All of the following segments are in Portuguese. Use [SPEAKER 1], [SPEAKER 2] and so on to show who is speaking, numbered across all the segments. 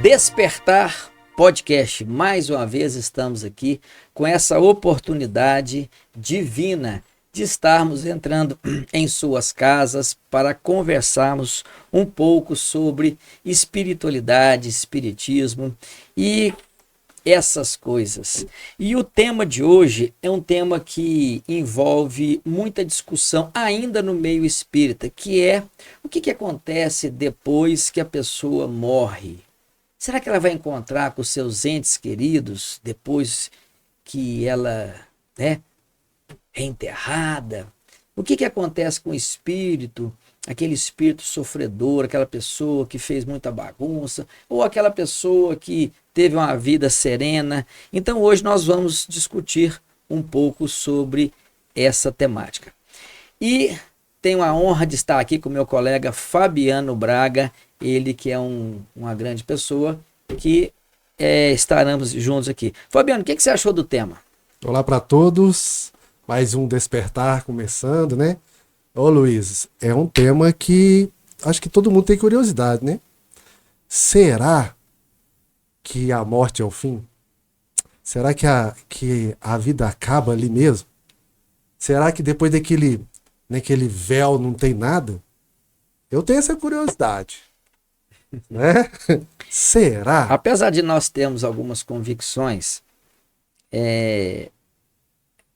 [SPEAKER 1] Despertar Podcast. Mais uma vez estamos aqui com essa oportunidade divina de estarmos entrando em suas casas para conversarmos um pouco sobre espiritualidade, espiritismo e essas coisas. E o tema de hoje é um tema que envolve muita discussão ainda no meio espírita, que é o que acontece depois que a pessoa morre. Será que ela vai encontrar com seus entes queridos depois que ela é enterrada? O que acontece com o espírito, aquele espírito sofredor, aquela pessoa que fez muita bagunça, ou aquela pessoa que teve uma vida serena? Então hoje nós vamos discutir um pouco sobre essa temática. E tenho a honra de estar aqui com meu colega Fabiano Braga, ele que é uma grande pessoa, que estaremos juntos aqui. Fabiano, o que você achou do tema?
[SPEAKER 2] Olá para todos, mais um Despertar começando, né? Ô Luiz, é um tema que acho que todo mundo tem curiosidade, né? Será que a morte é o fim? Será que a vida acaba ali mesmo? Será que depois daquele véu não tem nada? Eu tenho essa curiosidade, né? Será?
[SPEAKER 1] Apesar de nós termos algumas convicções,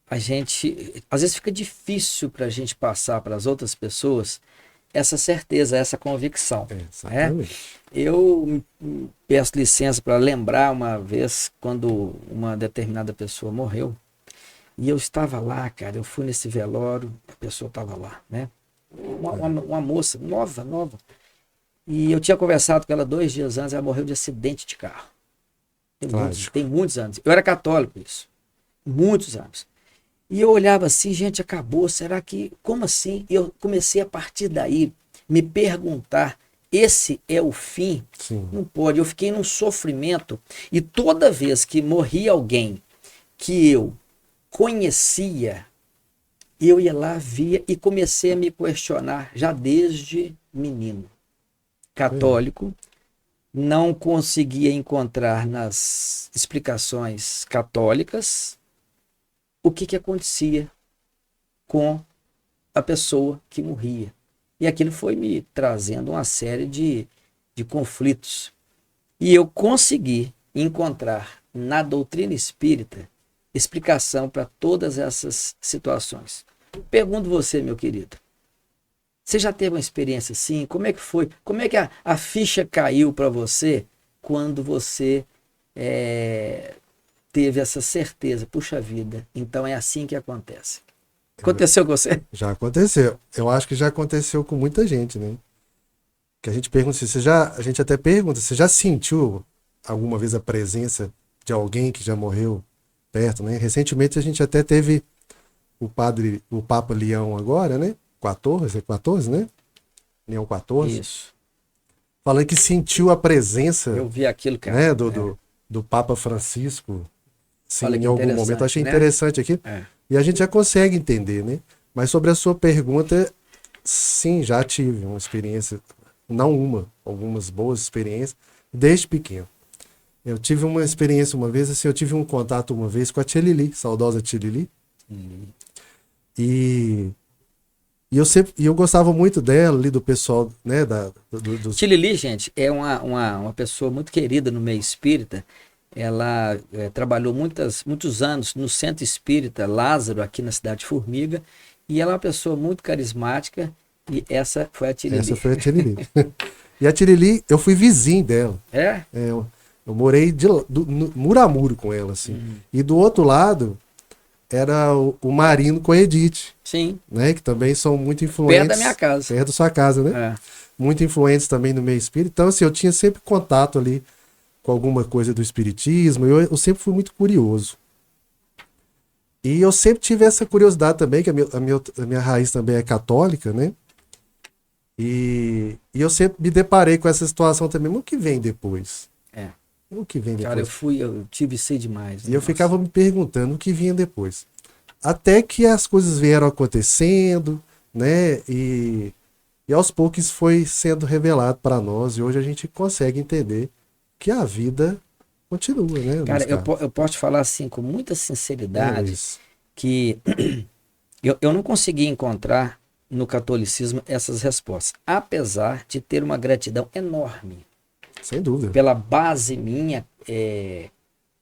[SPEAKER 1] a gente, às vezes fica difícil para a gente passar para as outras pessoas essa certeza, essa convicção.
[SPEAKER 2] Exatamente.
[SPEAKER 1] Eu peço licença para lembrar uma vez quando uma determinada pessoa morreu e eu estava lá, cara, eu fui nesse velório, a pessoa estava lá, né? Uma moça nova. E eu tinha conversado com ela 2 dias antes, ela morreu de acidente de carro. Tem muitos anos. Eu era católico, isso. Muitos anos. E eu olhava assim, gente, acabou, será que... Como assim? Eu comecei a partir daí me perguntar, esse é o fim?
[SPEAKER 2] Sim.
[SPEAKER 1] Não pode. Eu fiquei num sofrimento. E toda vez que morria alguém que eu conhecia, eu ia lá, via e comecei a me questionar, já desde menino. Católico, não conseguia encontrar nas explicações católicas o que acontecia com a pessoa que morria. E aquilo foi me trazendo uma série de conflitos. E eu consegui encontrar na doutrina espírita explicação para todas essas situações. Pergunto você, meu querido, você já teve uma experiência assim? Como é que foi? Como é que a ficha caiu para você quando você teve essa certeza? Puxa vida, então é assim que acontece. Aconteceu com você?
[SPEAKER 2] Já aconteceu. Eu acho que já aconteceu com muita gente, né? Que a gente pergunta, a gente até pergunta, você já sentiu alguma vez a presença de alguém que já morreu perto, né? Recentemente a gente até teve o Papa Leão agora, né? 14, né? Leão 14.
[SPEAKER 1] Isso.
[SPEAKER 2] Falando que sentiu a presença,
[SPEAKER 1] eu vi aquilo, cara,
[SPEAKER 2] né? Do Papa Francisco, sim,
[SPEAKER 1] Olha que
[SPEAKER 2] em algum momento. Eu achei interessante aqui. E a gente já consegue entender, né? Mas sobre a sua pergunta, sim, já tive uma experiência, algumas boas experiências, desde pequeno. Eu tive uma experiência uma vez, assim, eu tive um contato uma vez com a Tia Lili, saudosa Tia Lili. E eu gostava muito dela, ali do pessoal, né?
[SPEAKER 1] Tia Lili, gente, é uma pessoa muito querida no meio espírita. Ela trabalhou muitos anos no Centro Espírita Lázaro, aqui na cidade de Formiga, e ela é uma pessoa muito carismática, e essa foi a Tia Lili.
[SPEAKER 2] Essa foi a Tia Lili. E a Tia Lili, eu fui vizinho dela. Eu morei no muro a muro com ela, assim. E do outro lado era o Marino com a Edith.
[SPEAKER 1] Sim.
[SPEAKER 2] Né? Que também são muito influentes.
[SPEAKER 1] Perto da minha casa.
[SPEAKER 2] Perto da sua casa, né? Muito influentes também no meio espírita. Então, assim, eu tinha sempre contato ali com alguma coisa do espiritismo. Eu sempre fui muito curioso. E eu sempre tive essa curiosidade também, que a minha raiz também é católica, né? E eu sempre me deparei com essa situação também. Mas o que vem depois? O que vem depois?
[SPEAKER 1] Cara, eu tive isso demais.
[SPEAKER 2] E eu ficava me perguntando o que vinha depois. Até que as coisas vieram acontecendo, né? E aos poucos foi sendo revelado para nós. E hoje a gente consegue entender que a vida continua, né?
[SPEAKER 1] Cara,
[SPEAKER 2] Luiz Carlos?
[SPEAKER 1] eu posso te falar assim com muita sinceridade
[SPEAKER 2] Luiz?
[SPEAKER 1] que eu não consegui encontrar no catolicismo essas respostas, apesar de ter uma gratidão enorme
[SPEAKER 2] Sem dúvida.
[SPEAKER 1] pela base minha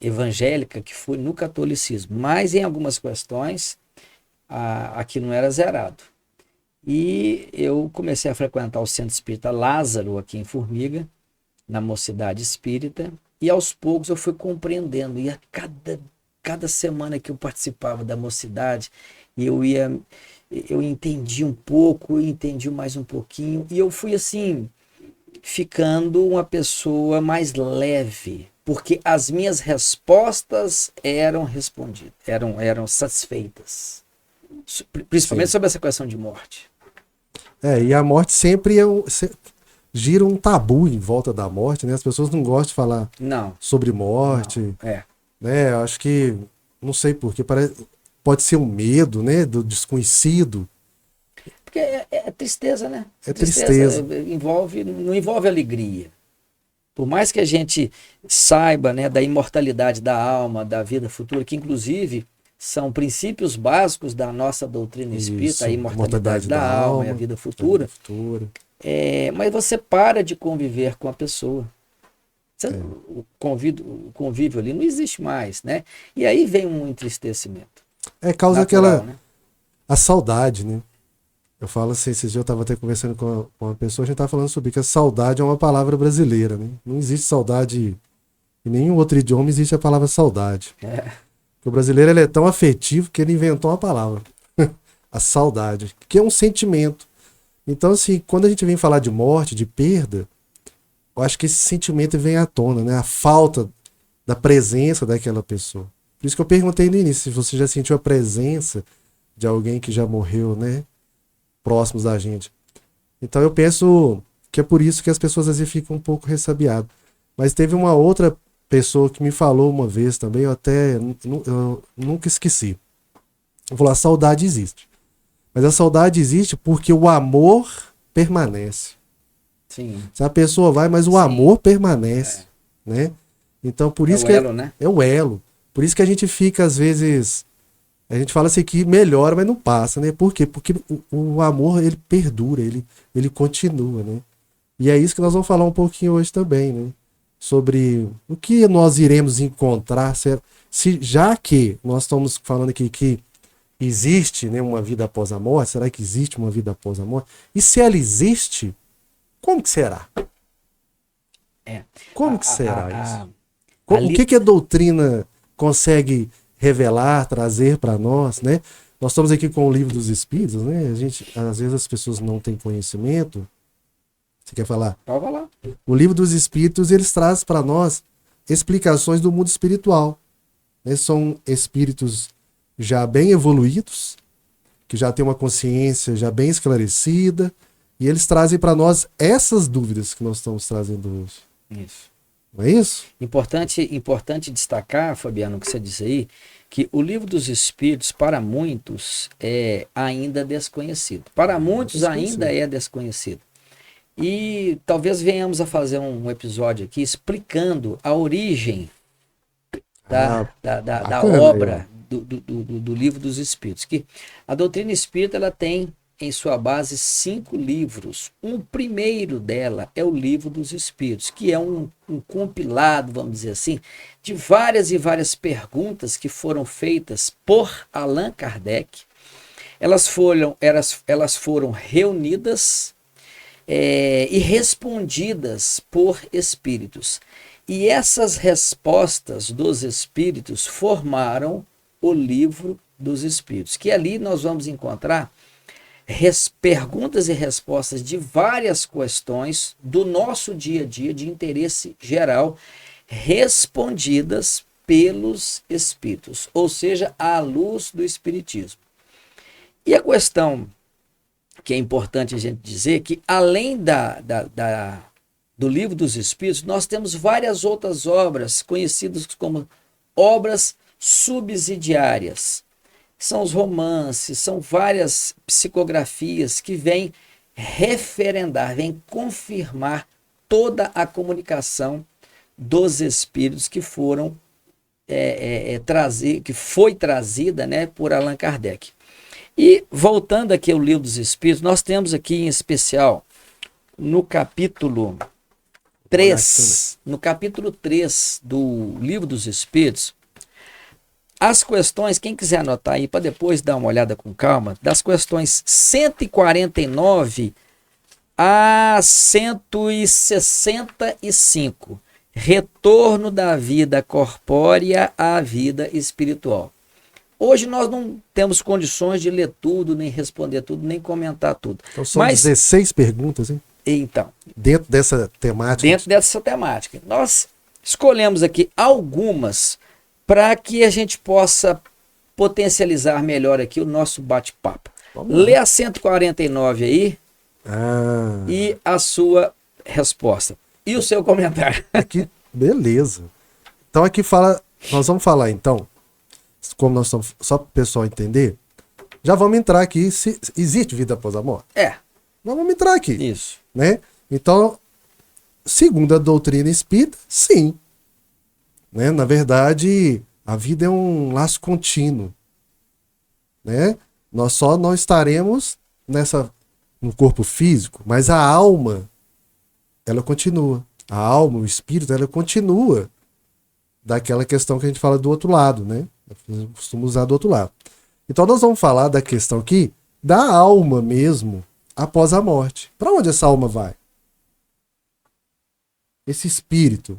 [SPEAKER 1] evangélica que foi no catolicismo, mas em algumas questões aqui não era zerado. E eu comecei a frequentar o Centro Espírita Lázaro aqui em Formiga, na Mocidade Espírita, e aos poucos eu fui compreendendo, e a cada semana que eu participava da Mocidade, eu entendi um pouco, eu entendi mais um pouquinho, e eu fui assim, ficando uma pessoa mais leve, porque as minhas respostas eram respondidas, eram satisfeitas, principalmente
[SPEAKER 2] Sim.
[SPEAKER 1] sobre essa questão de morte.
[SPEAKER 2] E a morte sempre gira um tabu em volta da morte, né? As pessoas não gostam de falar
[SPEAKER 1] Não,
[SPEAKER 2] sobre morte,
[SPEAKER 1] não,
[SPEAKER 2] né? Eu acho que, não sei porquê, pode ser um medo, né? Do desconhecido.
[SPEAKER 1] porque é tristeza, né?
[SPEAKER 2] É
[SPEAKER 1] Tristeza
[SPEAKER 2] tristeza.
[SPEAKER 1] não envolve alegria. Por mais que a gente saiba, né, da imortalidade da alma, da vida futura, que inclusive são princípios básicos da nossa doutrina espírita,
[SPEAKER 2] Isso,
[SPEAKER 1] a
[SPEAKER 2] a
[SPEAKER 1] imortalidade
[SPEAKER 2] mortalidade
[SPEAKER 1] da
[SPEAKER 2] da
[SPEAKER 1] alma e a
[SPEAKER 2] alma,
[SPEAKER 1] vida
[SPEAKER 2] a vida
[SPEAKER 1] futura,
[SPEAKER 2] futura.
[SPEAKER 1] mas você para de conviver com a pessoa. O convívio ali não existe mais, né? E aí vem um entristecimento
[SPEAKER 2] Causa
[SPEAKER 1] natural,
[SPEAKER 2] aquela,
[SPEAKER 1] né?
[SPEAKER 2] a saudade, né? Eu falo assim, esses dias eu estava até conversando com uma pessoa, a gente estava falando sobre que a saudade é uma palavra brasileira, né? Não existe saudade, em nenhum outro idioma existe a palavra saudade. Porque o brasileiro ele é tão afetivo que ele inventou uma palavra, a saudade, que é um sentimento. Então, assim, quando a gente vem falar de morte, de perda, eu acho que esse sentimento vem à tona, né? A falta da presença daquela pessoa. Por isso que eu perguntei no início se você já sentiu a presença de alguém que já morreu, né? Próximos da gente. Então eu penso que é por isso que as pessoas às vezes ficam um pouco ressabiadas. Mas teve uma outra pessoa que me falou uma vez também, eu nunca esqueci. Falou, a saudade existe. Mas a saudade existe porque o amor permanece.
[SPEAKER 1] Sim.
[SPEAKER 2] Se a pessoa vai, mas o amor permanece, né? Então por isso
[SPEAKER 1] o
[SPEAKER 2] que
[SPEAKER 1] elo, né?
[SPEAKER 2] é o elo. Por isso que a gente fica às vezes, a gente fala assim que melhora, mas não passa, né? Por quê? Porque o amor ele perdura, ele continua, né? E é isso que nós vamos falar um pouquinho hoje também, né? Sobre o que nós iremos encontrar, já que nós estamos falando aqui que existe, né, uma vida após a morte, será que existe uma vida após a morte? E se ela existe, como que será? Como que será isso? O que a doutrina consegue revelar, trazer para nós, né? Nós estamos aqui com o Livro dos Espíritos, né? Às vezes as pessoas não têm conhecimento. Você quer falar?
[SPEAKER 1] Pode falar.
[SPEAKER 2] O Livro dos Espíritos, eles trazem para nós explicações do mundo espiritual. Né? São espíritos já bem evoluídos, que já têm uma consciência já bem esclarecida, e eles trazem para nós essas dúvidas que nós estamos trazendo hoje.
[SPEAKER 1] Isso.
[SPEAKER 2] Não é isso?
[SPEAKER 1] Importante destacar, Fabiano, o que você disse aí, que o Livro dos Espíritos, para muitos, é ainda desconhecido. Para muitos ainda é desconhecido. E talvez venhamos a fazer um episódio aqui explicando a origem da obra do Livro dos Espíritos. Que a doutrina espírita ela tem em sua base 5 livros. Um primeiro dela é o Livro dos Espíritos, que é um compilado, vamos dizer assim, de várias e várias perguntas que foram feitas por Allan Kardec. Elas foram reunidas e respondidas por espíritos. E essas respostas dos espíritos formaram o Livro dos Espíritos, que ali nós vamos encontrar perguntas e respostas de várias questões do nosso dia a dia, de interesse geral, respondidas pelos espíritos, ou seja, à luz do espiritismo. E a questão que é importante a gente dizer que, além do Livro dos Espíritos, nós temos várias outras obras conhecidas como obras subsidiárias. São os romances, são várias psicografias que vêm referendar, vêm confirmar toda a comunicação dos espíritos que foram que foi trazida, né, por Allan Kardec. E voltando aqui ao Livro dos Espíritos, nós temos aqui em especial no capítulo 3, do Livro dos Espíritos, as questões, quem quiser anotar aí para depois dar uma olhada com calma, das questões 149 a 165, retorno da vida corpórea à vida espiritual. Hoje nós não temos condições de ler tudo, nem responder tudo, nem comentar tudo.
[SPEAKER 2] Então são 16 perguntas, hein?
[SPEAKER 1] Então,
[SPEAKER 2] dentro dessa temática.
[SPEAKER 1] Nós escolhemos aqui algumas para que a gente possa potencializar melhor aqui o nosso bate-papo. Lê a 149 aí e a sua resposta. E o seu comentário.
[SPEAKER 2] Aqui, beleza. Então aqui fala, nós vamos falar então, como nós estamos, só para o pessoal entender, já vamos entrar aqui se existe vida após a morte. Nós vamos entrar aqui.
[SPEAKER 1] Isso.
[SPEAKER 2] Né? Então, segundo a doutrina espírita, sim. Né? Na verdade, a vida é um laço contínuo. Né? Nós só não estaremos no corpo físico, mas a alma, ela continua. A alma, o espírito, ela continua daquela questão que a gente fala do outro lado, né? Eu costumo usar do outro lado. Então nós vamos falar da questão aqui da alma mesmo após a morte. Para onde essa alma vai? Esse espírito,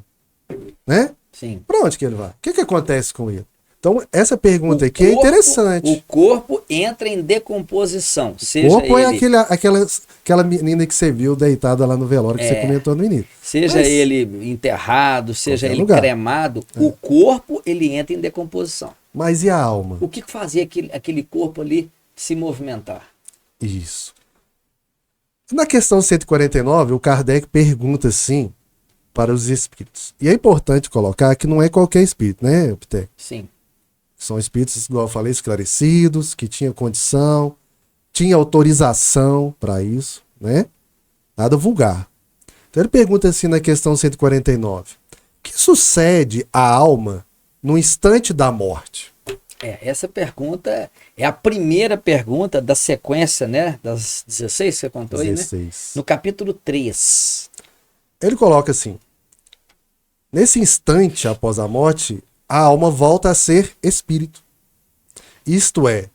[SPEAKER 2] né?
[SPEAKER 1] Sim.
[SPEAKER 2] Para onde que ele vai? O que acontece com ele? Então essa pergunta aqui é interessante.
[SPEAKER 1] O corpo entra em decomposição.
[SPEAKER 2] O corpo é aquela menina que você viu deitada lá no velório que você comentou no início.
[SPEAKER 1] Seja ele enterrado, seja ele cremado, o corpo ele entra em decomposição.
[SPEAKER 2] Mas e a alma?
[SPEAKER 1] O que fazia aquele corpo ali se movimentar?
[SPEAKER 2] Isso. Na questão 149, o Kardec pergunta assim para os espíritos. E é importante colocar que não é qualquer espírito, né, Pité?
[SPEAKER 1] Sim.
[SPEAKER 2] São espíritos, igual eu falei, esclarecidos, que tinham condição, tinha autorização para isso, né? Nada vulgar. Então ele pergunta assim na questão 149. O que sucede à alma no instante da morte?
[SPEAKER 1] Essa pergunta é a primeira pergunta da sequência, né? Das 16 que você contou
[SPEAKER 2] 16.
[SPEAKER 1] Aí, né? No capítulo 3.
[SPEAKER 2] Ele coloca assim: nesse instante após a morte, a alma volta a ser espírito. Isto é,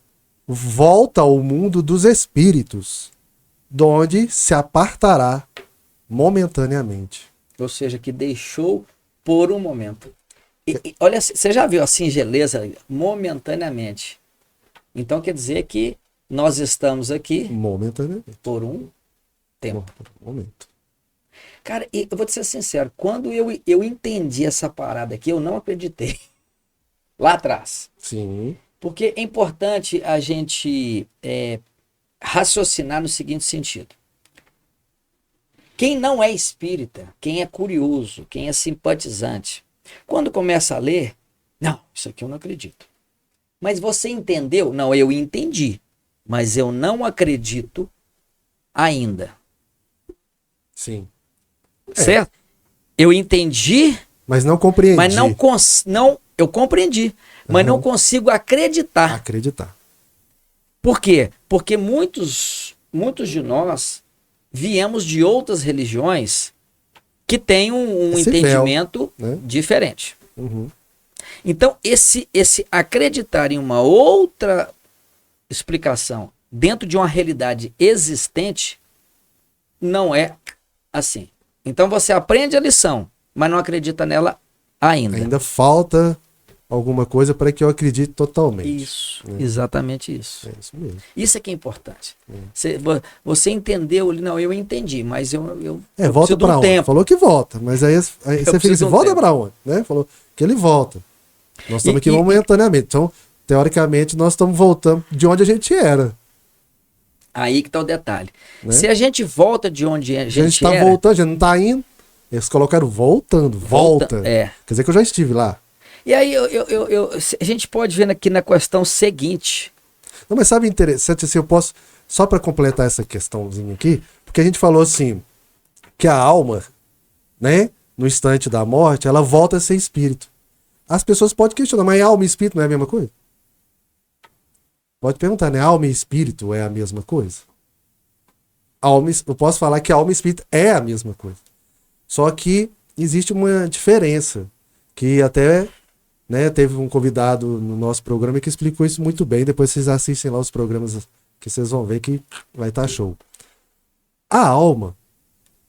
[SPEAKER 2] volta ao mundo dos espíritos, donde se apartará momentaneamente.
[SPEAKER 1] Ou seja, que deixou por um momento. E olha, você já viu a singeleza momentaneamente. Então quer dizer que nós estamos aqui
[SPEAKER 2] momentaneamente
[SPEAKER 1] por um tempo.
[SPEAKER 2] Por um momento.
[SPEAKER 1] Cara, eu vou te ser sincero, quando eu entendi essa parada aqui, eu não acreditei. Lá atrás.
[SPEAKER 2] Sim.
[SPEAKER 1] Porque é importante a gente raciocinar no seguinte sentido. Quem não é espírita, quem é curioso, quem é simpatizante, quando começa a ler, não, isso aqui eu não acredito. Mas você entendeu? Não, eu entendi, mas eu não acredito ainda.
[SPEAKER 2] Sim.
[SPEAKER 1] Certo? Eu entendi,
[SPEAKER 2] mas não compreendi.
[SPEAKER 1] Mas não, eu compreendi, mas não consigo acreditar.
[SPEAKER 2] Acreditar.
[SPEAKER 1] Por quê? Porque muitos de nós viemos de outras religiões que têm um entendimento diferente.
[SPEAKER 2] Uhum.
[SPEAKER 1] Então, esse acreditar em uma outra explicação dentro de uma realidade existente não é assim. Então, você aprende a lição, mas não acredita nela ainda.
[SPEAKER 2] Ainda falta alguma coisa para que eu acredite totalmente.
[SPEAKER 1] Isso, exatamente isso.
[SPEAKER 2] É isso mesmo.
[SPEAKER 1] Isso é que é importante. Você entendeu? Não, eu entendi, mas eu
[SPEAKER 2] volta para onde? Falou que volta, mas aí você fica assim, volta para onde? Né? Falou que ele volta. Nós estamos aqui momentaneamente. Então, teoricamente, nós estamos voltando de onde a gente era.
[SPEAKER 1] Aí que está o detalhe. Né? Se a gente volta de onde a gente
[SPEAKER 2] está voltando, a gente não está indo. Eles colocaram voltando, volta. Quer dizer que eu já estive lá.
[SPEAKER 1] E aí a gente pode ver aqui na questão seguinte.
[SPEAKER 2] Não, mas sabe interessante, assim, eu posso, só para completar essa questãozinha aqui, porque a gente falou assim, que a alma, né, no instante da morte, ela volta a ser espírito. As pessoas podem questionar, mas alma e espírito não é a mesma coisa? Pode perguntar, né? Alma e espírito é a mesma coisa? Eu posso falar que alma e espírito é a mesma coisa. Só que existe uma diferença, que até, né, teve um convidado no nosso programa que explicou isso muito bem. Depois vocês assistem lá os programas que vocês vão ver que vai estar show. A alma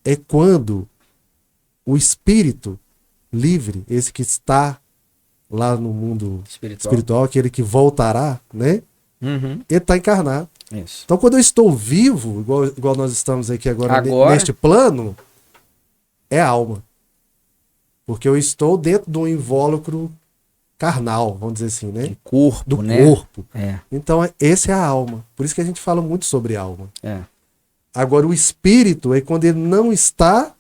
[SPEAKER 2] é quando o espírito livre, esse que está lá no mundo espiritual, aquele que voltará, né?
[SPEAKER 1] Uhum.
[SPEAKER 2] Ele está encarnado.
[SPEAKER 1] Isso.
[SPEAKER 2] Então, quando eu estou vivo, igual nós estamos aqui agora neste plano, é a alma. Porque eu estou dentro de um invólucro carnal, vamos dizer assim, né?
[SPEAKER 1] Do
[SPEAKER 2] né? Corpo.
[SPEAKER 1] É.
[SPEAKER 2] Então, esse é a alma. Por isso que a gente fala muito sobre alma.
[SPEAKER 1] É.
[SPEAKER 2] Agora, o espírito é quando ele não está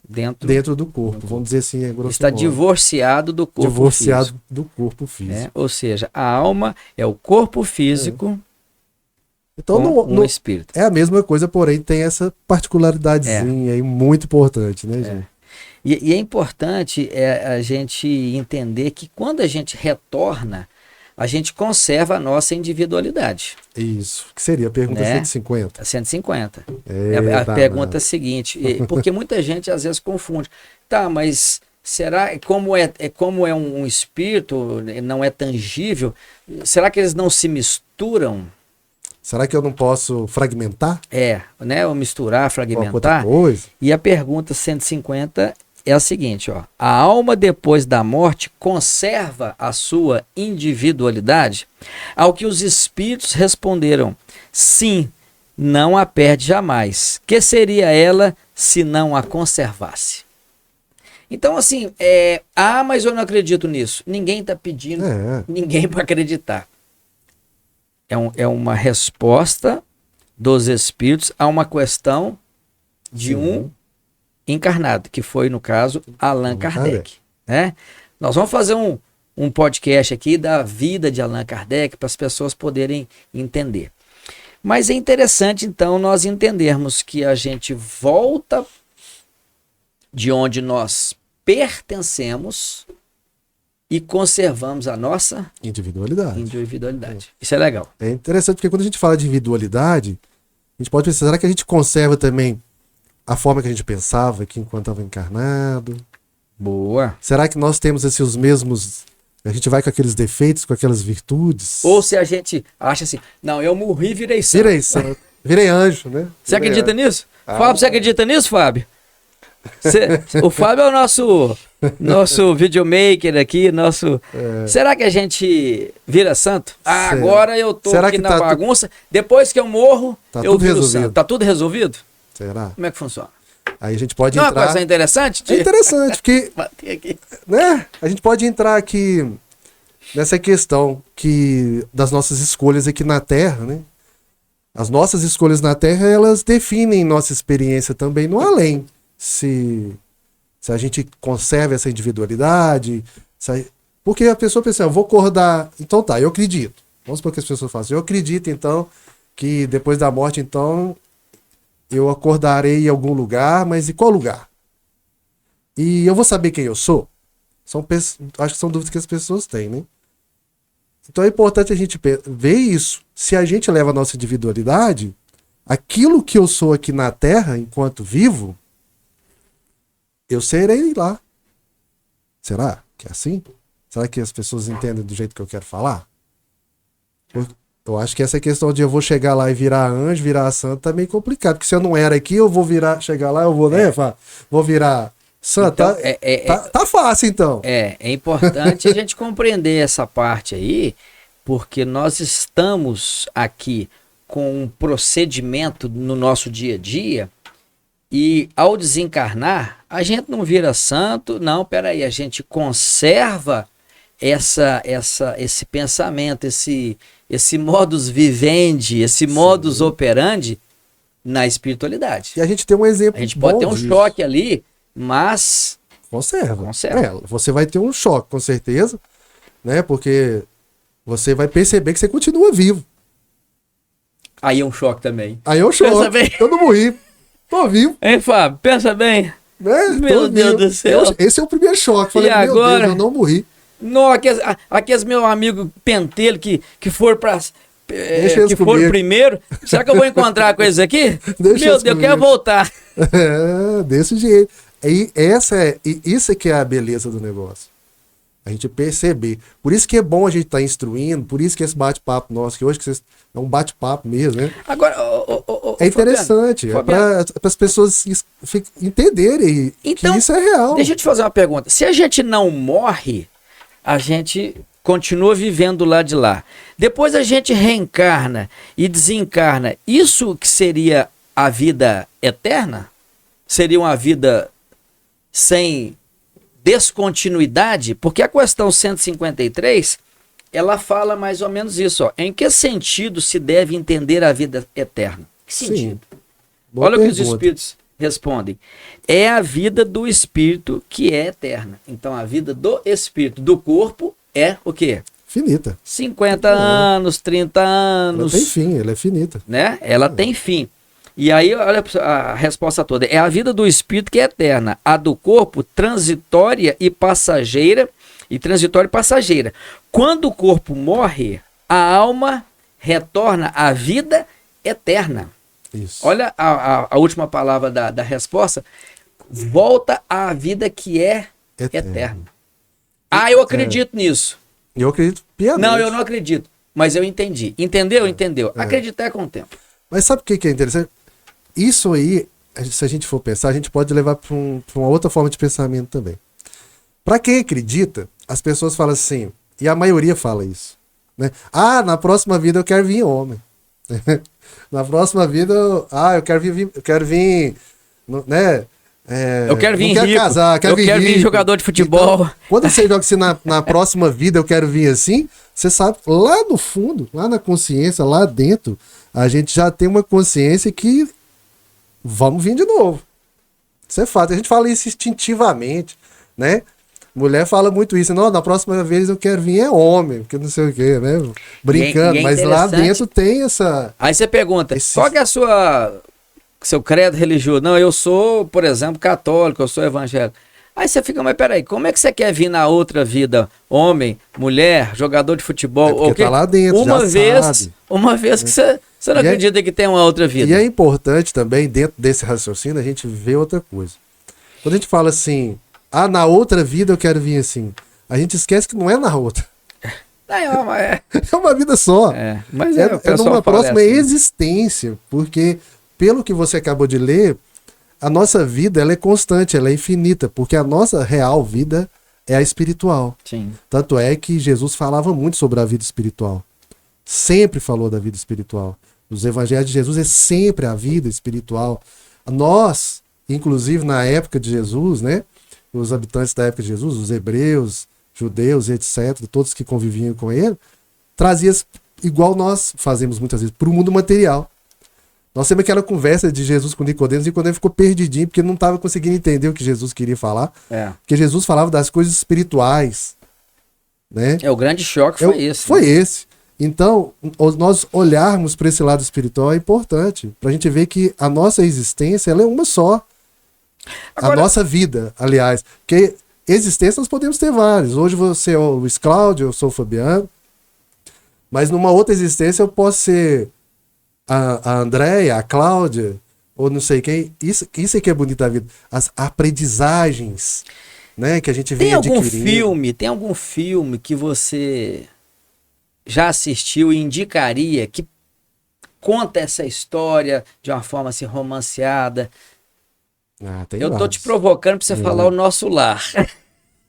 [SPEAKER 1] dentro
[SPEAKER 2] do corpo. Vamos dizer assim,
[SPEAKER 1] está divorciado do corpo
[SPEAKER 2] divorciado
[SPEAKER 1] físico.
[SPEAKER 2] do corpo físico.
[SPEAKER 1] Ou seja, a alma é o corpo físico
[SPEAKER 2] então,
[SPEAKER 1] com o espírito.
[SPEAKER 2] É a mesma coisa, porém tem essa particularidadezinha aí muito importante, né, gente?
[SPEAKER 1] E é importante a gente entender que quando a gente retorna, a gente conserva a nossa individualidade.
[SPEAKER 2] Isso, que seria a pergunta 150.
[SPEAKER 1] 150. É a pergunta seguinte, porque muita gente às vezes confunde. Tá, mas será, como é um espírito, não é tangível, será que eles não se misturam?
[SPEAKER 2] Será que eu não posso fragmentar?
[SPEAKER 1] Né? Ou misturar, fragmentar.
[SPEAKER 2] Outra coisa.
[SPEAKER 1] E a pergunta 150 é a seguinte, ó. A alma depois da morte conserva a sua individualidade? Ao que os espíritos responderam, sim, não a perde jamais. Que seria ela se não a conservasse? Então, assim, mas eu não acredito nisso. Ninguém está pedindo ninguém para acreditar. É uma resposta dos espíritos a uma questão de um encarnado, que foi, no caso, Allan Kardec. Né? Nós vamos fazer um podcast aqui da vida de Allan Kardec para as pessoas poderem entender. Mas é interessante, então, nós entendermos que a gente volta de onde nós pertencemos e conservamos a nossa individualidade. Isso é legal.
[SPEAKER 2] É interessante porque quando a gente fala de individualidade, a gente pode pensar, será que a gente conserva também a forma que a gente pensava aqui enquanto estava encarnado?
[SPEAKER 1] Boa.
[SPEAKER 2] Será que nós temos os mesmos... A gente vai com aqueles defeitos, com aquelas virtudes?
[SPEAKER 1] Ou se a gente acha assim, não, eu morri e virei santo.
[SPEAKER 2] Virei anjo, né?
[SPEAKER 1] Você acredita nisso? Fábio, você acredita nisso, Fábio? O Fábio é o nosso videomaker aqui, Será que a gente vira santo? Agora eu tô aqui na bagunça. Depois que eu morro, eu viro santo. Tá tudo resolvido?
[SPEAKER 2] Será?
[SPEAKER 1] Como é que funciona?
[SPEAKER 2] Aí a gente pode entrar...
[SPEAKER 1] Uma coisa interessante?
[SPEAKER 2] É interessante, porque... né? A gente pode entrar aqui nessa questão das nossas escolhas aqui na Terra, né? As nossas escolhas na Terra, elas definem nossa experiência também no além. Se a gente conserva essa individualidade, porque a pessoa pensa, eu vou acordar, então tá, eu acredito. Vamos supor que as pessoas façam, eu acredito então que depois da morte, então, eu acordarei em algum lugar, mas em qual lugar? E eu vou saber quem eu sou? Acho que são dúvidas que as pessoas têm, né? Então é importante a gente ver isso. Se a gente leva a nossa individualidade, aquilo que eu sou aqui na Terra, enquanto vivo, eu serei lá. Será que é assim? Será que as pessoas entendem do jeito que eu quero falar? Eu acho que essa questão de eu vou chegar lá e virar anjo, virar santo, tá meio complicado. Porque se eu não era aqui, eu vou chegar lá, eu vou, né? Vou virar santo. Então, tá fácil, então.
[SPEAKER 1] É importante a gente compreender essa parte aí, porque nós estamos aqui com um procedimento no nosso dia a dia. E ao desencarnar, a gente não vira santo, não, peraí, a gente conserva esse pensamento, esse modus vivendi, esse modus operandi na espiritualidade.
[SPEAKER 2] E a gente tem um exemplo.
[SPEAKER 1] A gente pode ter um choque ali, mas
[SPEAKER 2] conserva. Você vai ter um choque, com certeza, né? Porque você vai perceber que você continua vivo.
[SPEAKER 1] Aí é um choque também.
[SPEAKER 2] Aí é um choque.
[SPEAKER 1] Pensa bem.
[SPEAKER 2] Eu não morri. Tô vivo.
[SPEAKER 1] Hein, Fábio? Pensa bem.
[SPEAKER 2] Né?
[SPEAKER 1] Meu
[SPEAKER 2] Tô
[SPEAKER 1] Deus
[SPEAKER 2] vivo.
[SPEAKER 1] do céu.
[SPEAKER 2] Esse é o primeiro choque. Falei,
[SPEAKER 1] E
[SPEAKER 2] meu
[SPEAKER 1] agora?
[SPEAKER 2] Deus, eu não morri.
[SPEAKER 1] Não, aqueles meus amigos pentelho que foram para
[SPEAKER 2] Deixa eles
[SPEAKER 1] que foram
[SPEAKER 2] comigo.
[SPEAKER 1] primeiro. Será que eu vou encontrar com eles aqui?
[SPEAKER 2] Deixa
[SPEAKER 1] Meu
[SPEAKER 2] eles
[SPEAKER 1] Deus, eu quero
[SPEAKER 2] comigo.
[SPEAKER 1] voltar.
[SPEAKER 2] É, desse jeito. E isso é que é a beleza do negócio. A gente perceber. Por isso que é bom a gente estar instruindo, por isso que esse bate-papo nosso, que hoje que vocês, é um bate-papo mesmo, né?
[SPEAKER 1] Agora,
[SPEAKER 2] É interessante,
[SPEAKER 1] Fabiano,
[SPEAKER 2] é para as pessoas entenderem
[SPEAKER 1] então,
[SPEAKER 2] que isso é real.
[SPEAKER 1] deixa eu te fazer uma pergunta. Se a gente não morre, a gente continua vivendo lá de lá. Depois a gente reencarna e desencarna. Isso que seria a vida eterna? Seria uma vida sem descontinuidade? Porque a questão 153, ela fala mais ou menos isso. Ó. Em que sentido se deve entender a vida eterna? Que sentido?
[SPEAKER 2] Sim. Boa
[SPEAKER 1] Olha o que os
[SPEAKER 2] pergunta.
[SPEAKER 1] espíritos respondem. É a vida do espírito que é eterna. Então a vida do espírito, do corpo, é o quê?
[SPEAKER 2] Finita.
[SPEAKER 1] 50 anos, 30 anos.
[SPEAKER 2] Ela tem fim, ela é finita.
[SPEAKER 1] Né? Ela tem fim. E aí, olha a resposta toda. É a vida do espírito que é eterna. A do corpo, transitória e passageira. E transitória e passageira. Quando o corpo morre, a alma retorna à vida eterna.
[SPEAKER 2] Isso.
[SPEAKER 1] Olha a última palavra da resposta. Volta à vida que é eterna. Ah, eu acredito nisso.
[SPEAKER 2] Eu acredito piamente.
[SPEAKER 1] Não, eu não acredito. Mas eu entendi. Entendeu? Entendeu. Acreditar é com o tempo.
[SPEAKER 2] Mas sabe o que é interessante? Isso aí, se a gente for pensar, a gente pode levar para uma outra forma de pensamento também. Para quem acredita, as pessoas falam assim, e a maioria fala isso, né? Ah, na próxima vida eu quero vir homem. Na próxima vida, eu quero vir, né?
[SPEAKER 1] Eu quero vir
[SPEAKER 2] não
[SPEAKER 1] rico.
[SPEAKER 2] Casar,
[SPEAKER 1] eu quero vir
[SPEAKER 2] rico.
[SPEAKER 1] jogador de futebol.
[SPEAKER 2] Então, quando você joga assim na próxima vida eu quero vir assim, você sabe, lá no fundo, lá na consciência, lá dentro, a gente já tem uma consciência que vamos vir de novo. Isso é fato. A gente fala isso instintivamente, né? Mulher fala muito isso. Não, na próxima vez eu quero vir é homem, porque não sei o quê, né? Brincando,
[SPEAKER 1] E é
[SPEAKER 2] mas lá dentro tem essa...
[SPEAKER 1] Aí você pergunta, qual que é seu credo religioso? Não, eu sou, por exemplo, católico, eu sou evangélico. Aí você fica, mas peraí, como é que você quer vir na outra vida? Homem, mulher, jogador de futebol?
[SPEAKER 2] Porque tá lá dentro,
[SPEAKER 1] uma
[SPEAKER 2] já
[SPEAKER 1] vez,
[SPEAKER 2] sabe.
[SPEAKER 1] Uma vez que você não acredita que tem uma outra vida.
[SPEAKER 2] E é importante também, dentro desse raciocínio, a gente ver outra coisa. Quando a gente fala assim, na outra vida eu quero vir assim, a gente esquece que não é na outra. É uma vida só.
[SPEAKER 1] Mas
[SPEAKER 2] é numa próxima existência, porque pelo que você acabou de ler, a nossa vida ela é constante, ela é infinita, porque a nossa real vida é a espiritual.
[SPEAKER 1] Sim.
[SPEAKER 2] Tanto é que Jesus falava muito sobre a vida espiritual. Sempre falou da vida espiritual. Os evangelhos de Jesus é sempre a vida espiritual. Nós, inclusive na época de Jesus, né? Os habitantes da época de Jesus, os hebreus, judeus, etc., todos que conviviam com ele, traziam igual nós fazemos muitas vezes, para o mundo material. Nós temos aquela conversa de Jesus com Nicodemos, e Nicodemos ficou perdidinho, porque não estava conseguindo entender o que Jesus queria falar. Porque Jesus falava das coisas espirituais. Né?
[SPEAKER 1] O grande choque foi esse.
[SPEAKER 2] Foi esse. Então, nós olharmos para esse lado espiritual é importante, para a gente ver que a nossa existência ela é uma só. Agora... A nossa vida, aliás. Porque existência nós podemos ter várias. Hoje você é o Luiz Cláudio, eu sou o Fabiano. Mas numa outra existência eu posso ser a Andréia, a Cláudia, ou não sei quem. Isso é que é bonito da vida. As aprendizagens, né, que a gente vem adquirindo.
[SPEAKER 1] Tem algum filme que você já assistiu e indicaria que conta essa história de uma forma assim romanceada? Eu tô te provocando para você falar O Nosso Lar.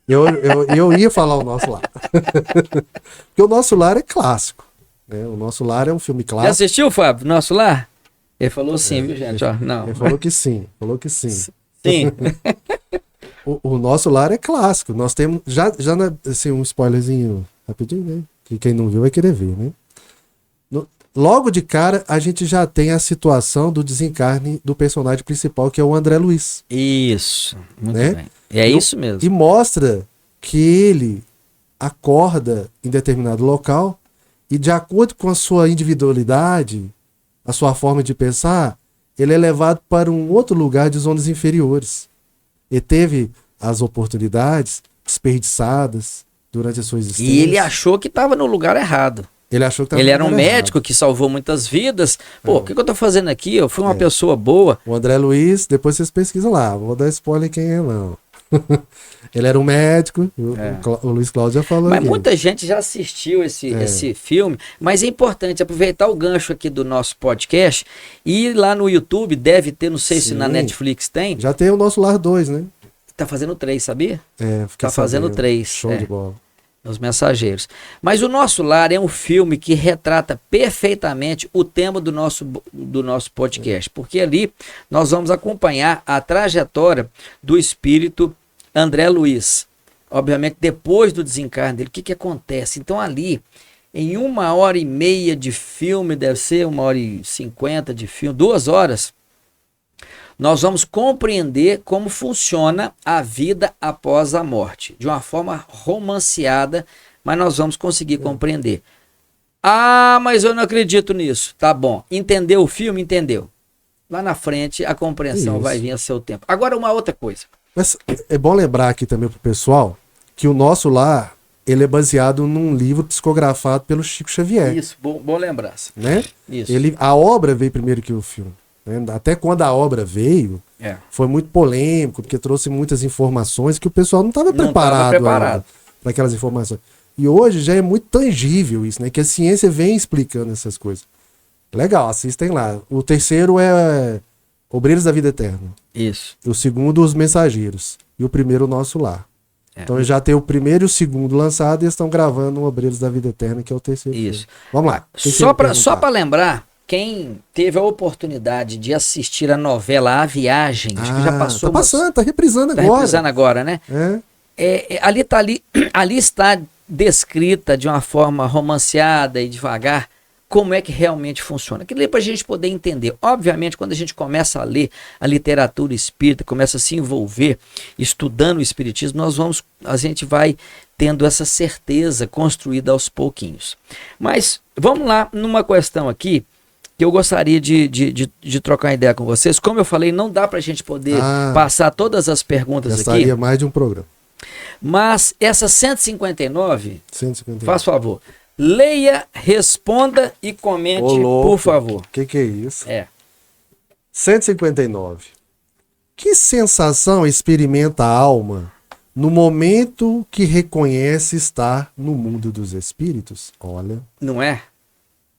[SPEAKER 2] Eu ia falar O Nosso Lar. Porque O Nosso Lar é clássico. Né? O Nosso Lar é um filme clássico.
[SPEAKER 1] Já assistiu, Fábio, Nosso Lar? Ele falou sim, viu, gente? Não.
[SPEAKER 2] Ele falou que sim.
[SPEAKER 1] Sim.
[SPEAKER 2] O Nosso Lar é clássico. Nós temos, já assim, um spoilerzinho rapidinho, né? Que quem não viu vai querer ver, né? Logo de cara, a gente já tem a situação do desencarne do personagem principal, que é o André Luiz.
[SPEAKER 1] Isso, muito bem. Isso mesmo.
[SPEAKER 2] E mostra que ele acorda em determinado local e, de acordo com a sua individualidade, a sua forma de pensar, ele é levado para um outro lugar de zonas inferiores. Ele teve as oportunidades desperdiçadas durante a sua existência.
[SPEAKER 1] E ele achou que estava no lugar errado.
[SPEAKER 2] Ele achou que tava
[SPEAKER 1] Ele
[SPEAKER 2] no
[SPEAKER 1] era um
[SPEAKER 2] lugar
[SPEAKER 1] médico
[SPEAKER 2] errado.
[SPEAKER 1] que salvou muitas vidas. Pô, o que eu tô fazendo aqui? Eu fui uma pessoa boa.
[SPEAKER 2] O André Luiz, depois vocês pesquisam lá. Não vou dar spoiler quem é, não. Ele era um médico. O Luiz Cláudio já falou.
[SPEAKER 1] Mas
[SPEAKER 2] aqui.
[SPEAKER 1] muita gente já assistiu esse filme. Mas é importante aproveitar o gancho aqui do nosso podcast e ir lá no YouTube. Deve ter, não sei se na
[SPEAKER 2] Sim.
[SPEAKER 1] Netflix tem.
[SPEAKER 2] Já tem o Nosso Lar 2, né?
[SPEAKER 1] Tá fazendo 3, sabia?
[SPEAKER 2] Fiquei
[SPEAKER 1] Tá fazendo
[SPEAKER 2] sabendo.
[SPEAKER 1] 3.
[SPEAKER 2] Show de bola.
[SPEAKER 1] Os Mensageiros. Mas o Nosso Lar é um filme que retrata perfeitamente o tema do nosso podcast, porque ali nós vamos acompanhar a trajetória do espírito André Luiz. Obviamente, depois do desencarne dele, o que acontece? Então ali, em 1h30 de filme, deve ser 1h50 de filme, 2 horas, nós vamos compreender como funciona a vida após a morte, de uma forma romanceada, mas nós vamos conseguir compreender. Ah, mas eu não acredito nisso. Tá bom. Entendeu o filme? Entendeu. Lá na frente, a compreensão
[SPEAKER 2] Isso.
[SPEAKER 1] vai vir a seu tempo. Agora, uma outra coisa.
[SPEAKER 2] Mas é bom lembrar aqui também pro pessoal que o Nosso Lar, ele é baseado num livro psicografado pelo Chico Xavier.
[SPEAKER 1] Isso, bom lembrança.
[SPEAKER 2] Né?
[SPEAKER 1] Isso.
[SPEAKER 2] A obra veio primeiro que o filme. Né? Até quando a obra veio, foi muito polêmico, porque trouxe muitas informações que o pessoal não estava preparado para aquelas informações. E hoje já é muito tangível isso, né? Que a ciência vem explicando essas coisas. Legal, assistem lá. O terceiro é Obreiros da Vida Eterna.
[SPEAKER 1] Isso.
[SPEAKER 2] O segundo, Os Mensageiros. E o primeiro, O Nosso Lar. Então já tem o primeiro e o segundo lançado e eles estão gravando o Obreiros da Vida Eterna, que é o terceiro.
[SPEAKER 1] Isso.
[SPEAKER 2] Filme. Vamos lá.
[SPEAKER 1] Só para lembrar, quem teve a oportunidade de assistir a novela A Viagem, acho que já passou.
[SPEAKER 2] Tá passando, tá reprisando
[SPEAKER 1] tá
[SPEAKER 2] agora.
[SPEAKER 1] reprisando agora, né? Ali está descrita de uma forma romanceada e devagar como é que realmente funciona. Aquilo é para a gente poder entender. Obviamente, quando a gente começa a ler a literatura espírita, começa a se envolver estudando o espiritismo, a gente vai tendo essa certeza construída aos pouquinhos. Mas vamos lá numa questão aqui que eu gostaria de trocar uma ideia com vocês. Como eu falei, não dá para a gente poder passar todas as perguntas aqui.
[SPEAKER 2] Gastaria mais de um programa.
[SPEAKER 1] Mas essa 159,
[SPEAKER 2] 159.
[SPEAKER 1] faz favor, leia, responda e comente, por favor.
[SPEAKER 2] O que é isso? 159. Que sensação experimenta a alma no momento que reconhece estar no mundo dos espíritos? Olha.
[SPEAKER 1] Não é?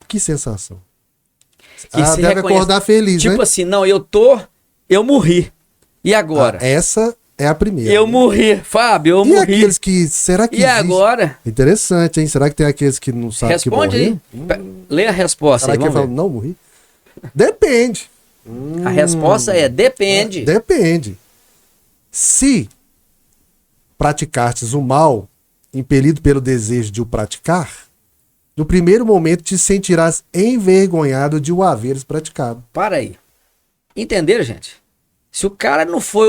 [SPEAKER 2] Que sensação.
[SPEAKER 1] Que se
[SPEAKER 2] deve
[SPEAKER 1] reconhece,
[SPEAKER 2] acordar feliz,
[SPEAKER 1] tipo
[SPEAKER 2] né?
[SPEAKER 1] assim, não, eu morri. E agora?
[SPEAKER 2] Essa é a primeira.
[SPEAKER 1] Eu morri, Fábio, eu
[SPEAKER 2] e
[SPEAKER 1] morri.
[SPEAKER 2] Aqueles que, será que
[SPEAKER 1] E
[SPEAKER 2] existe?
[SPEAKER 1] agora?
[SPEAKER 2] Interessante, hein? Será que tem aqueles que não sabem que
[SPEAKER 1] Responde
[SPEAKER 2] morreu?
[SPEAKER 1] aí. Lê a resposta
[SPEAKER 2] Será
[SPEAKER 1] aí,
[SPEAKER 2] que ele
[SPEAKER 1] vamos
[SPEAKER 2] fala,
[SPEAKER 1] ver.
[SPEAKER 2] não morri? Depende.
[SPEAKER 1] A resposta é depende.
[SPEAKER 2] Depende. Se praticastes o mal, impelido pelo desejo de o praticar, no primeiro momento te sentirás envergonhado de o haveres praticado.
[SPEAKER 1] Para aí. Entenderam, gente? Se o cara não foi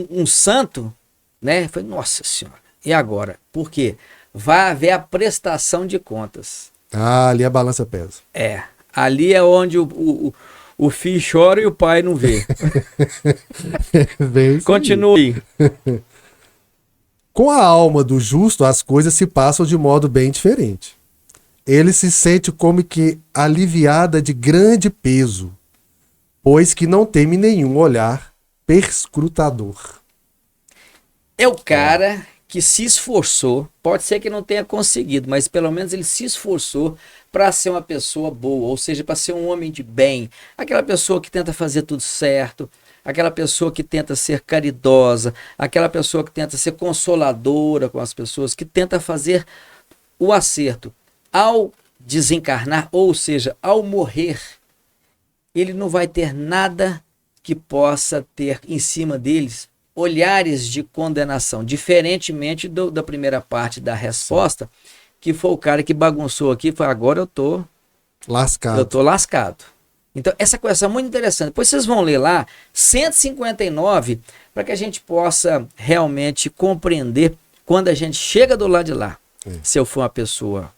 [SPEAKER 1] um santo, né? Foi, nossa senhora. E agora? Por quê? Vai haver a prestação de contas.
[SPEAKER 2] Ali a balança pesa.
[SPEAKER 1] Ali é onde o filho chora e o pai não vê. Continue.
[SPEAKER 2] Com a alma do justo, as coisas se passam de modo bem diferente. Ele se sente como que aliviada de grande peso, pois que não teme nenhum olhar perscrutador.
[SPEAKER 1] É o cara que se esforçou, pode ser que não tenha conseguido, mas pelo menos ele se esforçou para ser uma pessoa boa, ou seja, para ser um homem de bem, aquela pessoa que tenta fazer tudo certo, aquela pessoa que tenta ser caridosa, aquela pessoa que tenta ser consoladora com as pessoas, que tenta fazer o acerto. Ao desencarnar, ou seja, ao morrer, ele não vai ter nada que possa ter em cima deles olhares de condenação, diferentemente da primeira parte da resposta, que foi o cara que bagunçou aqui, foi agora eu tô
[SPEAKER 2] lascado.
[SPEAKER 1] Eu tô lascado. Então, essa coisa é muito interessante. Depois vocês vão ler lá, 159, para que a gente possa realmente compreender quando a gente chega do lado de lá. Se eu for uma pessoa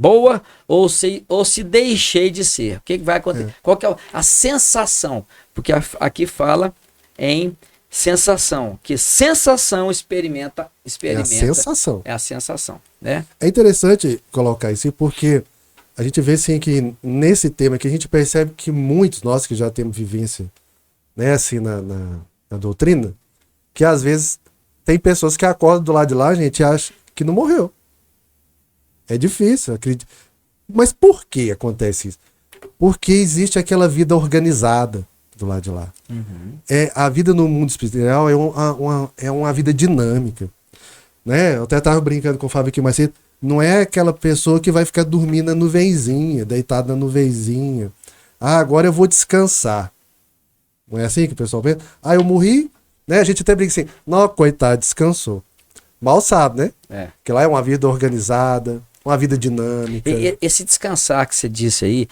[SPEAKER 1] boa ou se deixei de ser. O que vai acontecer? Qual que é a sensação? Porque aqui fala em sensação, que sensação
[SPEAKER 2] É a sensação.
[SPEAKER 1] é a sensação, né?
[SPEAKER 2] É interessante colocar isso porque a gente vê assim que nesse tema que a gente percebe que muitos, nós que já temos vivência, né, assim, na doutrina, que às vezes tem pessoas que acordam do lado de lá, a gente acha que não morreu. É difícil, acredito. Mas por que acontece isso? Porque existe aquela vida organizada do lado de lá. A vida no mundo espiritual é uma vida dinâmica. Né? Eu até estava brincando com o Fábio aqui mais cedo. Não é aquela pessoa que vai ficar dormindo na nuvenzinha, deitada na nuvenzinha. Ah, agora eu vou descansar. Não é assim que o pessoal pensa? Ah, eu morri, né? A gente até brinca assim, não, coitado, descansou. Mal sabe, né? Que lá é uma vida organizada, uma vida dinâmica.
[SPEAKER 1] Esse descansar que você disse aí,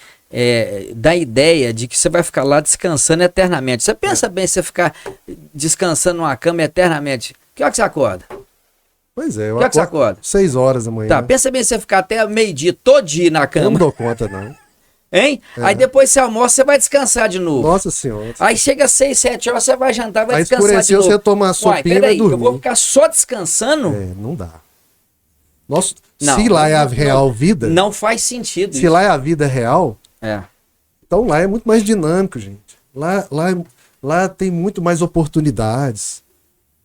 [SPEAKER 1] dá a ideia de que você vai ficar lá descansando eternamente. Você pensa bem você ficar descansando numa cama eternamente. Que hora que você acorda?
[SPEAKER 2] Pois é, eu
[SPEAKER 1] Que hora que você acorda?
[SPEAKER 2] 6 horas da manhã.
[SPEAKER 1] Tá, pensa bem você ficar até meio-dia, todo dia na
[SPEAKER 2] Eu
[SPEAKER 1] cama.
[SPEAKER 2] não dou conta, não.
[SPEAKER 1] Hein? Aí depois você almoça, você vai descansar de novo.
[SPEAKER 2] Nossa senhora.
[SPEAKER 1] Aí chega às 6, 7 horas, você vai jantar, vai
[SPEAKER 2] Aí
[SPEAKER 1] descansar de
[SPEAKER 2] escureceu,
[SPEAKER 1] novo.
[SPEAKER 2] você toma a sopinha e vai
[SPEAKER 1] peraí, eu vou
[SPEAKER 2] dormir.
[SPEAKER 1] ficar só descansando?
[SPEAKER 2] Não dá. Nossa,
[SPEAKER 1] Não,
[SPEAKER 2] se lá é a
[SPEAKER 1] não,
[SPEAKER 2] real vida,
[SPEAKER 1] Não faz sentido
[SPEAKER 2] se
[SPEAKER 1] isso.
[SPEAKER 2] lá é a vida real,
[SPEAKER 1] É.
[SPEAKER 2] então lá é muito mais dinâmico, gente. Lá tem muito mais oportunidades,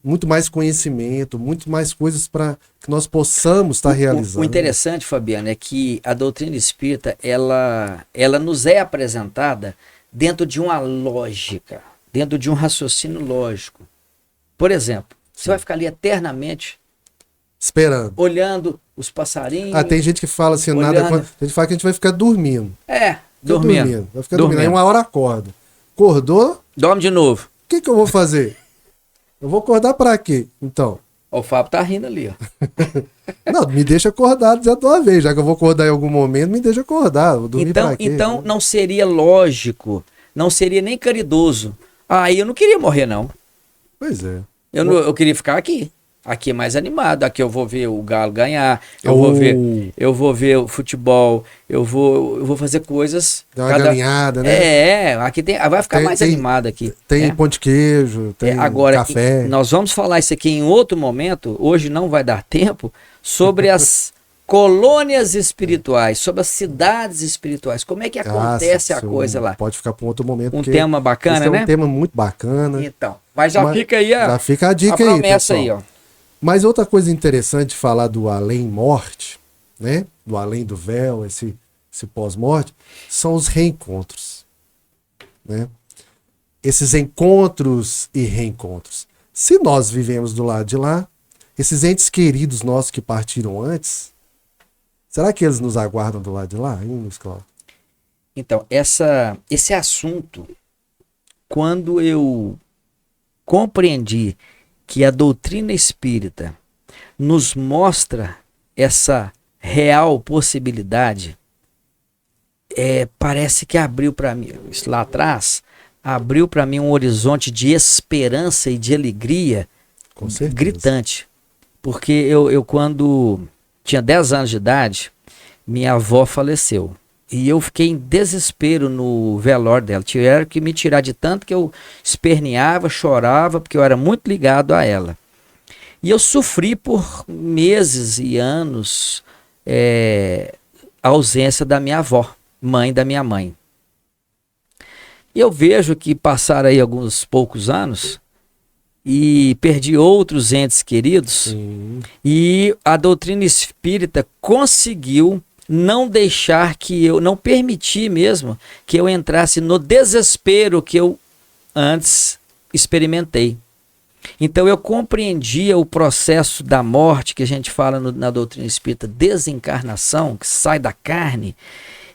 [SPEAKER 2] muito mais conhecimento, muito mais coisas para que nós possamos estar realizando.
[SPEAKER 1] O interessante, Fabiano, é que a doutrina espírita, ela nos é apresentada dentro de uma lógica, dentro de um raciocínio lógico. Por exemplo, você vai ficar ali eternamente
[SPEAKER 2] Esperando.
[SPEAKER 1] olhando os passarinhos.
[SPEAKER 2] Ah, tem gente que fala assim,
[SPEAKER 1] Olhando.
[SPEAKER 2] a gente fala que a gente vai ficar dormindo.
[SPEAKER 1] Dormindo.
[SPEAKER 2] Vai ficar dormindo. Aí uma hora acorda. Acordou,
[SPEAKER 1] Dorme de novo.
[SPEAKER 2] o que eu vou fazer? Eu vou acordar pra quê? Então,
[SPEAKER 1] Ó, o Fábio tá rindo ali, ó.
[SPEAKER 2] não, me deixa acordado já de uma vez, já que eu vou acordar em algum momento, me deixa acordar. Vou dormir pra quê?
[SPEAKER 1] Então não seria lógico, não seria nem caridoso. Aí eu não queria morrer, não.
[SPEAKER 2] Pois é.
[SPEAKER 1] Eu queria ficar aqui. Aqui é mais animado, aqui eu vou ver o Galo ganhar, eu vou ver o futebol, eu vou fazer coisas.
[SPEAKER 2] Dá uma galinhada, né?
[SPEAKER 1] Aqui vai ficar mais animado aqui.
[SPEAKER 2] Tem
[SPEAKER 1] né?
[SPEAKER 2] pão de queijo, tem
[SPEAKER 1] Agora,
[SPEAKER 2] café.
[SPEAKER 1] nós vamos falar isso aqui em outro momento, hoje não vai dar tempo, sobre as colônias espirituais, sobre as cidades espirituais. Como é que acontece a coisa lá?
[SPEAKER 2] Pode ficar para um outro momento.
[SPEAKER 1] Um tema bacana, né?
[SPEAKER 2] É um tema muito bacana.
[SPEAKER 1] Então, mas já fica aí
[SPEAKER 2] já fica a dica
[SPEAKER 1] promessa
[SPEAKER 2] aí,
[SPEAKER 1] ó.
[SPEAKER 2] Mas outra coisa interessante de falar do além-morte, né? Do além do véu, esse pós-morte, são os reencontros, né? Esses encontros e reencontros. Se nós vivemos do lado de lá, esses entes queridos nossos que partiram antes, será que eles nos aguardam do lado de lá, hein, Luiz Cláudio?
[SPEAKER 1] Então, esse assunto, quando eu compreendi que a doutrina espírita nos mostra essa real possibilidade, parece que abriu para mim, lá atrás, abriu para mim um horizonte de esperança e de alegria gritante. Porque eu quando tinha 10 anos de idade, minha avó faleceu. E eu fiquei em desespero no velório dela. Tiveram que me tirar de tanto que eu esperneava, chorava, porque eu era muito ligado a ela. E eu sofri por meses e anos a ausência da minha avó, mãe da minha mãe. E eu vejo que passaram aí alguns poucos anos e perdi outros entes queridos.
[SPEAKER 2] Sim.
[SPEAKER 1] E a doutrina espírita conseguiu não deixar não permitir mesmo que eu entrasse no desespero que eu antes experimentei. Então eu compreendia o processo da morte que a gente fala na doutrina espírita, desencarnação, que sai da carne,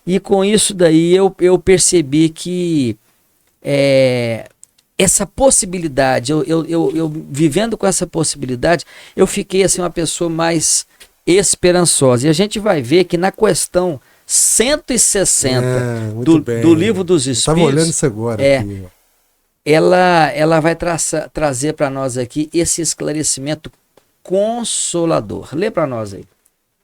[SPEAKER 1] e com isso daí eu percebi que essa possibilidade, eu vivendo com essa possibilidade, eu fiquei assim uma pessoa mais esperançosa. E a gente vai ver que na questão 160 do Livro dos Espíritos,
[SPEAKER 2] estava olhando isso agora aqui.
[SPEAKER 1] Ela vai trazer para nós aqui esse esclarecimento consolador. Lê para nós aí.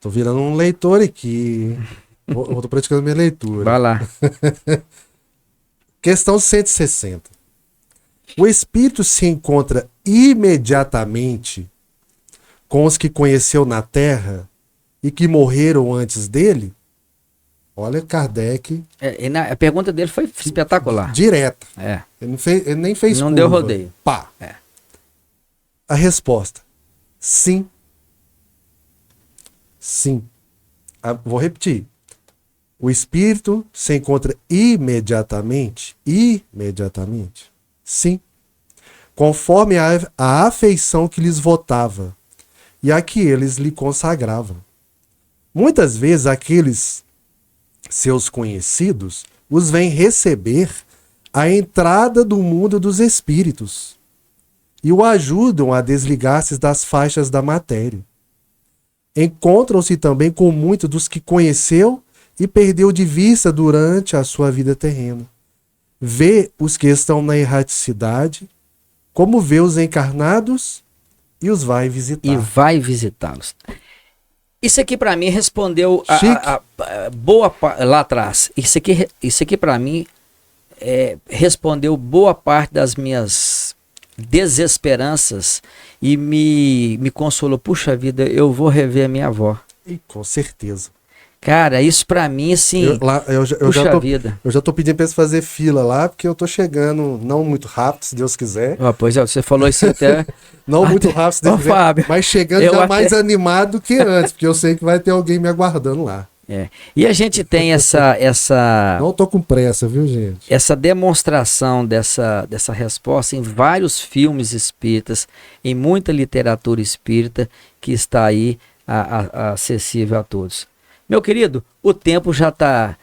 [SPEAKER 2] Tô virando um leitor aqui. Tô praticando minha leitura.
[SPEAKER 1] Vai lá.
[SPEAKER 2] Questão 160. O espírito se encontra imediatamente com os que conheceu na terra e que morreram antes dele? Olha, Kardec,
[SPEAKER 1] A pergunta dele foi espetacular.
[SPEAKER 2] direta.
[SPEAKER 1] É.
[SPEAKER 2] Ele nem fez
[SPEAKER 1] Não
[SPEAKER 2] curva.
[SPEAKER 1] deu rodeio.
[SPEAKER 2] Pá.
[SPEAKER 1] É.
[SPEAKER 2] A resposta: sim. Sim. Vou repetir. O espírito se encontra imediatamente, sim, conforme a afeição que lhes votava e a que eles lhe consagravam. Muitas vezes aqueles seus conhecidos os vêm receber à entrada do mundo dos espíritos e o ajudam a desligar-se das faixas da matéria. Encontram-se também com muitos dos que conheceu e perdeu de vista durante a sua vida terrena. Vê os que estão na erraticidade, como vê os encarnados e os vai visitar.
[SPEAKER 1] E vai visitá-los. Isso aqui para mim respondeu lá atrás. Isso aqui para mim respondeu boa parte das minhas desesperanças e me consolou. Puxa vida, eu vou rever a minha avó.
[SPEAKER 2] E com certeza.
[SPEAKER 1] Cara, isso pra mim, assim, puxa vida.
[SPEAKER 2] Eu já tô pedindo pra eles fazer fila lá, porque eu tô chegando não muito rápido, se Deus quiser.
[SPEAKER 1] Pois é, você falou isso até...
[SPEAKER 2] Não muito rápido, se Deus quiser,
[SPEAKER 1] Fábio,
[SPEAKER 2] mas chegando já mais animado que antes, porque eu sei que vai ter alguém me aguardando lá.
[SPEAKER 1] E a gente tem essa...
[SPEAKER 2] Não tô com pressa, viu, gente?
[SPEAKER 1] Essa demonstração dessa resposta em vários filmes espíritas, em muita literatura espírita que está aí acessível a todos. Meu querido, o tempo já tá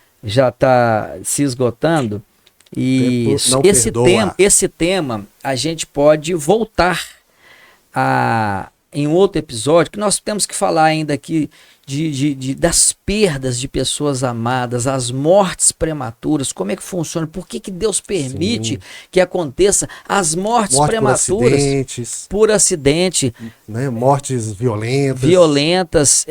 [SPEAKER 1] se esgotando e esse tema a gente pode voltar em outro episódio, que nós temos que falar ainda aqui das perdas de pessoas amadas, as mortes prematuras, como é que funciona, por que Deus permite que aconteça as mortes prematuras por acidente,
[SPEAKER 2] né? Mortes violentas,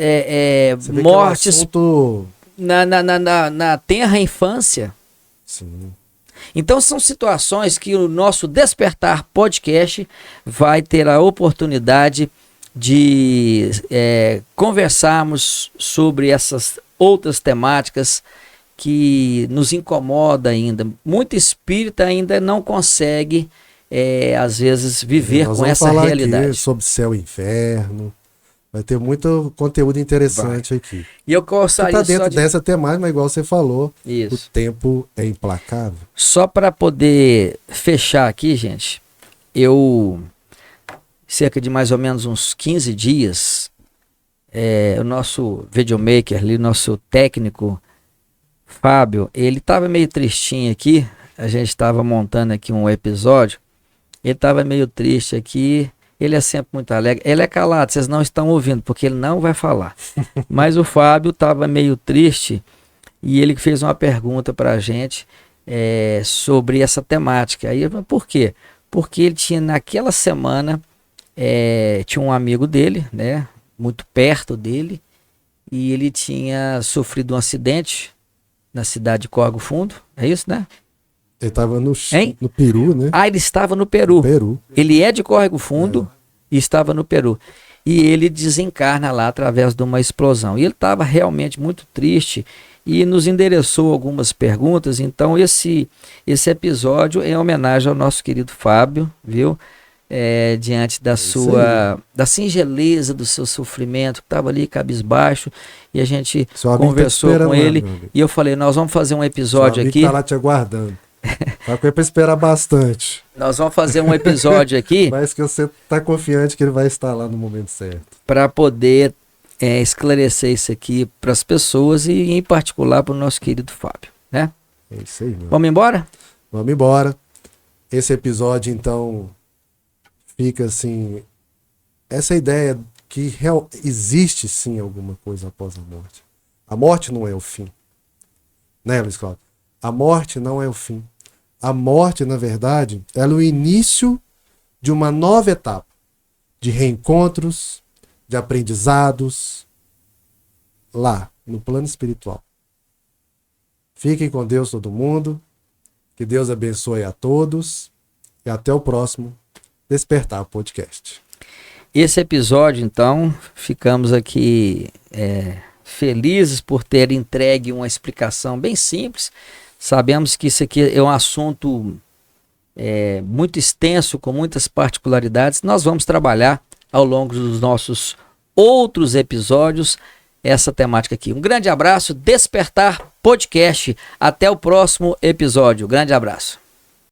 [SPEAKER 1] mortes
[SPEAKER 2] assunto...
[SPEAKER 1] na tenra infância.
[SPEAKER 2] Sim.
[SPEAKER 1] Então são situações que o nosso Despertar Podcast vai ter a oportunidade de conversarmos sobre essas outras temáticas que nos incomoda ainda. Muito espírita ainda não consegue, às vezes, viver com essa realidade.
[SPEAKER 2] Aqui sobre céu e inferno. Vai ter muito conteúdo interessante aqui.
[SPEAKER 1] E eu gostaria
[SPEAKER 2] tá dentro dessa temática, mas igual você falou,
[SPEAKER 1] isso.
[SPEAKER 2] O tempo é implacável.
[SPEAKER 1] Só para poder fechar aqui, gente, cerca de mais ou menos uns 15 dias, o nosso videomaker ali, nosso técnico, Fábio, ele estava meio tristinho aqui, a gente estava montando aqui um episódio, ele estava meio triste aqui, ele é sempre muito alegre, ele é calado, vocês não estão ouvindo, porque ele não vai falar, mas o Fábio estava meio triste e ele fez uma pergunta para a gente sobre essa temática, aí eu falei, por quê? Porque ele tinha naquela semana, tinha um amigo dele, né, muito perto dele, e ele tinha sofrido um acidente na cidade de Córrego Fundo, é isso, né?
[SPEAKER 2] Ele estava no Peru, né?
[SPEAKER 1] Ele estava no Peru. Ele é de Córrego Fundo e estava no Peru. E ele desencarna lá através de uma explosão. E ele estava realmente muito triste e nos endereçou algumas perguntas. Então esse episódio é em homenagem ao nosso querido Fábio, viu? Diante da singeleza do seu sofrimento, que estava ali cabisbaixo, e a gente conversou com ele, e eu falei, nós vamos fazer um episódio aqui.
[SPEAKER 2] Tá lá te aguardando. Tá com ele para esperar bastante.
[SPEAKER 1] Nós vamos fazer um episódio aqui.
[SPEAKER 2] Mas que você tá confiante que ele vai estar lá no momento certo.
[SPEAKER 1] Para poder esclarecer isso aqui para as pessoas e em particular para o nosso querido Fábio, né?
[SPEAKER 2] É isso aí, mano.
[SPEAKER 1] Vamos embora?
[SPEAKER 2] Vamos embora. Esse episódio, então, fica assim, essa ideia que existe sim alguma coisa após a morte. A morte não é o fim. Né, Luiz Cláudio? A morte não é o fim. A morte, na verdade, ela é o início de uma nova etapa de reencontros, de aprendizados, lá, no plano espiritual. Fiquem com Deus todo mundo. Que Deus abençoe a todos. e até o próximo Despertar Podcast.
[SPEAKER 1] Esse episódio, então, ficamos aqui felizes por ter entregue uma explicação bem simples. Sabemos que isso aqui é um assunto muito extenso, com muitas particularidades. Nós vamos trabalhar ao longo dos nossos outros episódios essa temática aqui. Um grande abraço, Despertar Podcast. Até o próximo episódio. Grande abraço.